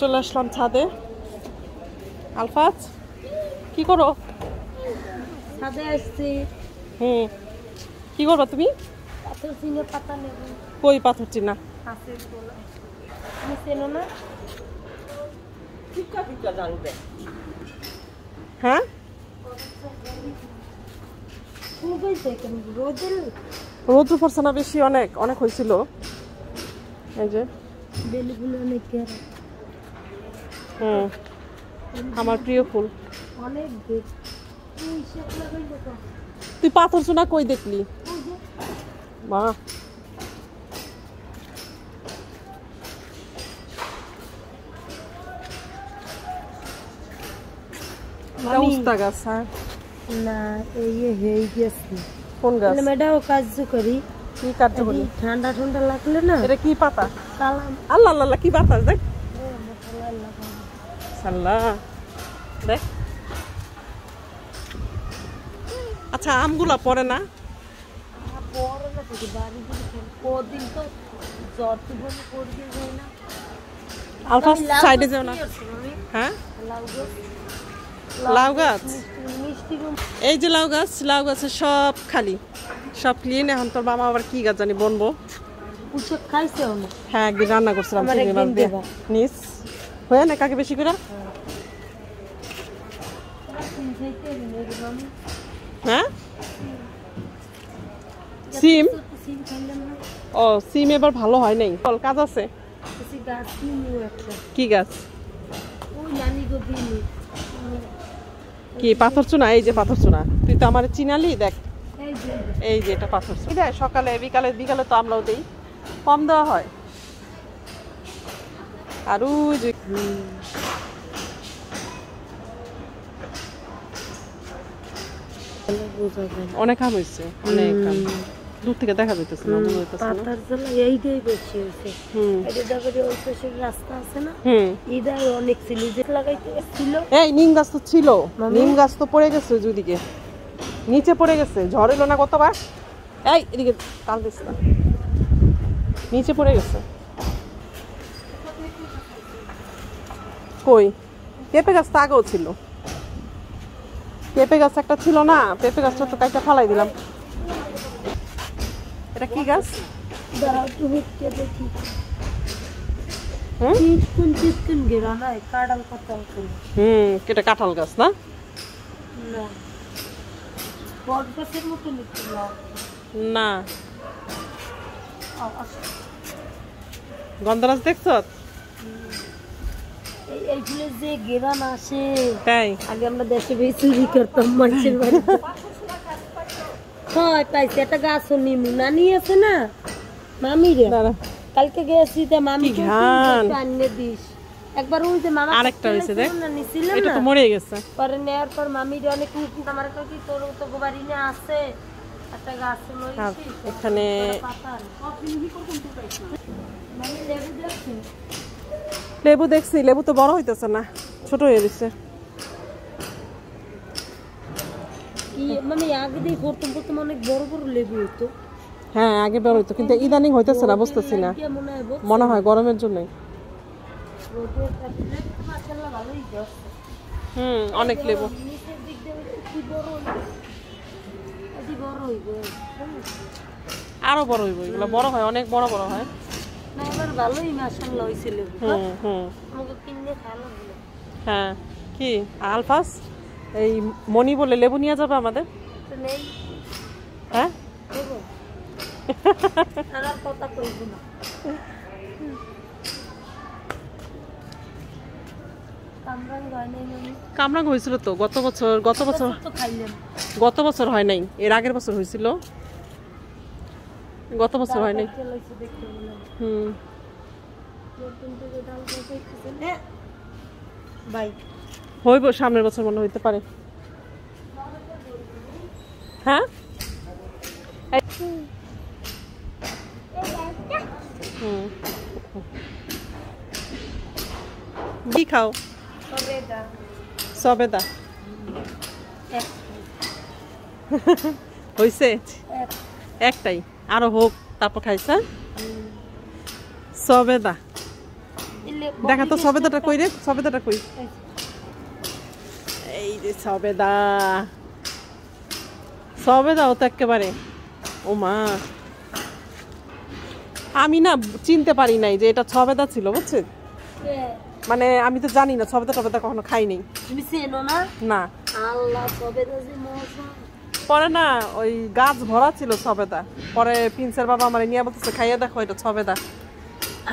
চলে আসলাম ছাদে। আলফাজ কি করো? ছাদে আসছি। কি করবা তুমি? পাথর চিনে পাতা নেব। কই পাথর চিনা? আছে তোলা। তুমি চেনো না? টিকা টিকা জানবে। হ্যাঁ রোদ্র পড়ছে না বেশি? অনেক অনেক হয়েছিল। এই যে বেলগুলো অনেক আমার প্রিয় ফুল। অনেক তুই পাথর চুনা কই দেখলি মা? উস্তা গাছ? হ্যাঁ না এই হয়ে গেছে। কোন গাছ? এটাও কার্যকরী। কি কার্যকরী? ঠান্ডা ঠান্ডা লাগলে না। এটা কি পাতা? কালাম। আল্লাহ আল্লাহ কি বাতাস দেখ। সাল্লাহ দেখ। আচ্ছা আমগুলা পড়ে না? পরে না থেকে বাড়ি কদিন তো জ্বর তুফান পড়ে যায় না। আলফা সাইডে যাও না। হ্যাঁ লাউ গাছ। এই যে লাউ গাছ, লাউ গাছে সব খালি, সব ক্লিন। এখন তোর মামা আবার কি গাছ জানি বনবো। পুচক খাইছে না? হ্যাঁ একদিন রান্না করছিলাম নিস হয়ে না কাকে বেশি করে। হ্যাঁ সিম? ও সিম এবার ভালো হয় নাই। ফল কাজ আছে? কি গাছ? কি পাথর চুনা? এই যে পাথর চুনা। তুই তো আমার চিনালি। দেখ এই যে এটা পাথর চুনা। দেয় সকালে বিকালে, বিকালে তো আমরাও দেই, কম দেওয়া হয়। আর ওই যে অনেক আম হয়েছে, অনেক আম। দূর থেকে দেখা যাইতেছে না, মনে হইতেছে না। পাতার জ্বালা এইটাই বেশি হইছে। এটা দেখো ওই পাশের রাস্তা আছে না, এইটাই অনেক ছিল। যে লাগাইতে ছিল এই নিম গাছ তো ছিল, নিম গাছ তো পড়ে গেছে ওইদিকে, নিচে পড়ে গেছে। ঝড় এলো না কতবার। এই এদিকে টান দিস না, নিচে পড়ে গেছে। কই পেঁপে গাছ তো আগেও ছিল। পেঁপে গাছ একটা ছিল না, পেঁপে গাছটা তো কাইটা ফালাই দিলাম। এটা কি গাছ? এটা কাঁঠাল গাছ না? না গন্ধরাজ দেখছ? এই ফুলের যে গেরান আসে, তাই আগে আমরা দেশে বেশি চুরি করতাম মানুষের বাড়িতে। হয় পাইছে একটা গাছ নিমু নানি আছে না মামি রে, কালকে গেছি তা মামি আনিয়ে দিস একবার। ওই যে মামা আরেকটা হইছে দেখ, নিছিল এটা না, তো মরে গেছে। পরে নেয়ার পর মামি রে অনেক মিষ্টি আমার কই কি তোর তো গোবারি না আছে একটা গাছ লইছি এখানে। মামি লেবু দেখছি, লেবু দেখছি, লেবু তো বড় হইতেছে না, ছোট হয়ে গেছে। কি মানে আগে দিয়ে করতাম করতাম অনেক বড় বড় লেবু হতো। হ্যাঁ আগে বড় হইতো, কিন্তু ইদানিং হইতেছে না, বুঝতেছি না, মনে হয় গরমের জন্যই। অনেক লেবু। আরো বড় হইব, এগুলো বড় হয়, অনেক বড় বড় হয়। না এবার ভালোই মাশাআল্লাহ হইছে লেবু। আমাকে কিনে ভালো হলো। হ্যাঁ কি আলফাস এই মনি বলে লেবু নিয়ে যাবে আমাদের? তো নেই। হ্যাঁ দেবো আর কথা কইব না। কামরাং হয়েছিল তো গত বছর, গত বছর হয় নাই, এর আগের বছর হয়েছিল, গত বছর হয় নাই। হইব সামনের বছর মনে হইতে পারে। হ্যাঁ কি খাও? সবেদা হইছে একটাই, আরো হোক তারপর খাইছা। সবেদা দেখা তো সবেদাটা কই রে, সবেদাটা কই? এই যে সবেদা, সবেদাও তো একেবারে। ও মা, আমি না চিনতে পারি নাই যে এটা সবেদা ছিল, বুঝছেন? মানে আমি তো জানি না, সবেদা টবেদা কখনো খাই নাই। তুমি চেনো না? না। আল্লাহ, সবেদা যে মজা। পরে না ওই গাছ ভরা ছিল সবেদা, পরে প্রিন্সের বাবা আমার নিয়ে বলতেছে খাইয়া দেখো এটা সবেদা।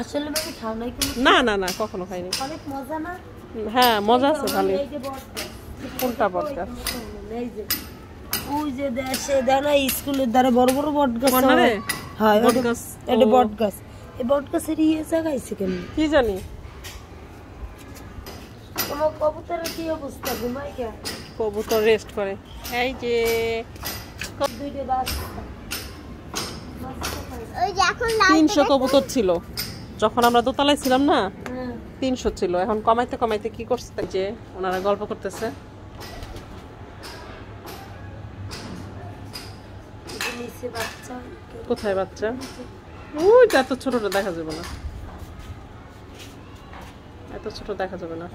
আসলে মানে খাও নাই কোনো? না না না, কখনো খাইনি। অনেক মজা না? হ্যাঁ মজা আছে ভালো। এই যে বটগাছ, কোনটা বটগাছ? এই যে ওই যে দেশে দাঁড়া স্কুলের ধারে বড় বড় বটগাছ। কোনরে? হ্যাঁ বটগাছ। এটা বটগাছ। এই বটগাছের ইয়ে জাগাইছে কেন কি জানি। তোমার কবুতরের কি অবস্থা? ঘুমাই কে? কবুতর রেস্ট করে। এই যে দুইটা বাচ্চা। ওই যে এখন 300 কবুতর ছিল যখন আমরা দোতলায় ছিলাম না, হ্যাঁ 300 ছিল। এখন কমাইতে কমাইতে কি করছে যে ওনারা গল্প করতেছে। নিচে বাচ্চা। কোথায় বাচ্চা? ওইটা এত ছোটটা দেখা যাবে না, এত ছোট দেখা যাবে না।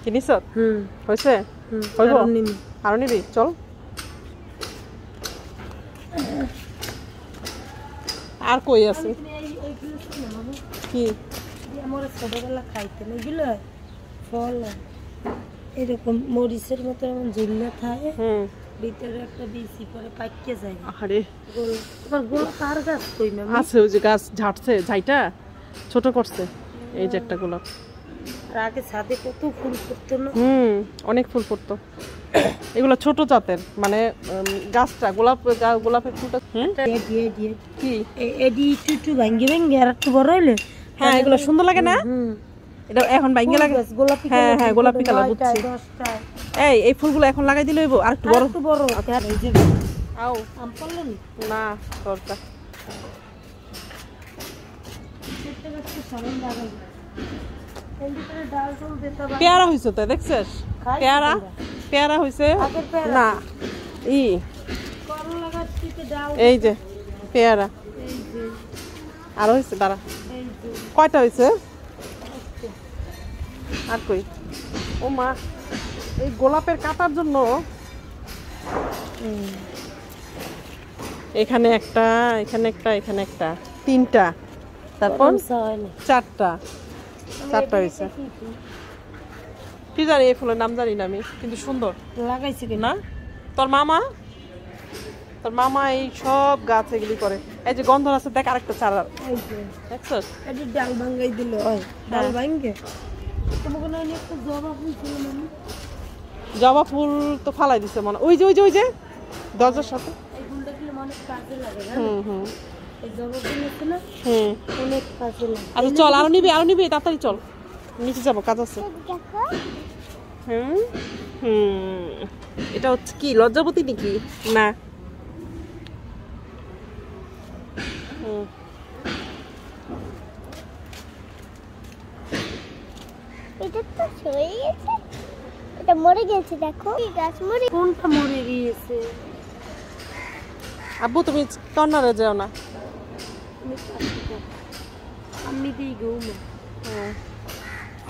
কি নিছ? হয়েছে? হইব? আরো নিবি? চল। আর কই আছে? কি আমার ছোটবেলা খাইতে না এগুলো ফল এরকম মরিচের মতো এমন ঝুললে থাকে, ভিতরে একটা বিচি পরে পাইকে যায়। আরে আবার গোলা কার গাছ কই না? আছে ওই যে গাছ ঝাড়ছে, ঝাইটা ছোট করছে। এই যে একটা গোলাপ। আর আগে ছাদে কত ফুল ফুটতো না? অনেক ফুল ফুটতো। এগুলো ছোট জাতের, মানে গাছটা গোলাপের ফুলটা। কি এডি একটু ভাঙ্গে ভাঙ্গে আর একটু বড় হইলে হ্যাঁ এগুলো সুন্দর লাগে না? এটা এখন ভাঙ্গে লাগে। গোলাপি। হ্যাঁ হ্যাঁ গোলাপি কালার, বুঝছি। এই ফুলগুলো এখন লাগাই দিলে হইব? আর একটু বড় বড় এই যে আও আম পারলো না দরকার। পেয়ারা হইছে তো, দেখছিস? পেয়ারা পেয়ারা হইছে না ই এই যে পেয়ারা আর হইছে। দাঁড়া, কয়টা হইছে? আর কই? ও মা, এই গোলাপের কাটার জন্য এখানে একটা, এখানে একটা, এখানে একটা, 3টা, তারপর 4টা হয়েছে। কি জানি এই ফুলের নাম জানি না আমি, কিন্তু সুন্দর লাগাইছে না? তোর মামা এই সব গাছ এগুলি করে। এই যে গন্ধ আছে, দেখ আরেকটা চারা দেখছস? এটা ডাল ভাঙ্গাই দিল হয়, ডাল ভাঙ্গে। তোমাকে না একটা জবা ফুল ছিল না? জবা ফুল তো ফালাই দিছে মনে। ওই যে ওই যে ওই যে দরজার সাথে। এই ফুলটা কি অনেক কাজে লাগে না? এই জবা ফুল আছে না? অনেক কাজে লাগে। আচ্ছা চল, আরো নিবি তাড়াতাড়ি চল, নিচে যাবো, কাজ আছে। এটা হচ্ছে কি লজ্জাবতী নাকি? না এটা তো সরে গেছে, এটা মরে গেছে। দেখো এই গাছ মরে। কোনটা মরে গিয়েছে? আব্বু তুমি কর্নারে যাও না। আমি দিই ঘুম।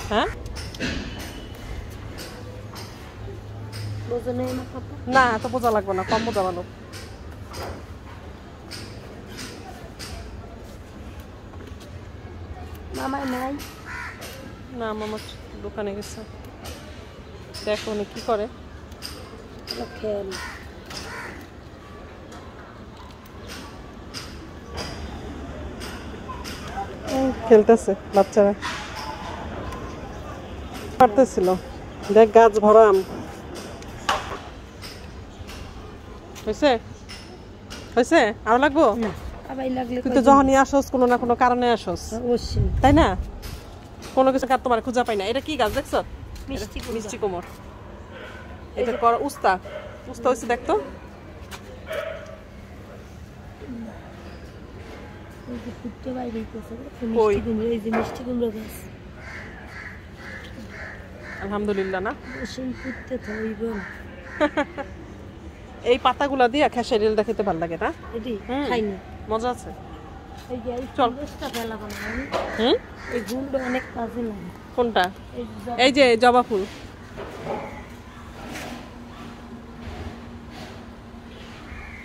হ্যাঁ বোঝো না আমার কথা? না এত বোঝা লাগবে না, কম বোঝা ভালো। মামা নাই? না মামা দোকানে গেছে, দেখো উনি কি করে। খেয়াল খেলতেছে বাচ্চারা, পারতেছিল। দেখ গাছ ভরা আম হয়েছে। হয়েছে? আরো লাগবো? আবার লাগলে তুই তো যখনই আসস কোনো না কোনো কারণে আসস, অবশ্যই, তাই না? কোনো কিছু কার তোমার খুঁজা পাই না। এটা কি গাছ দেখছো? মিষ্টি কুমড়। এটা কর উস্তা হয়েছে, দেখতো। আলহামদুলিল্লাহ না? এই পাতাগুলা দিয়া খেসারি খেতে ভালো লাগে না? খাইনি, মজা আছে। এই যে এই চল। ফুলটা ফেলাবো না আমি। হুম এই গুলটা অনেক কাজে লাগে। কোনটা? এই যে এই যে জবা ফুল।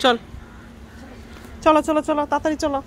চল চলো চলো চলো তাড়াতাড়ি চলো।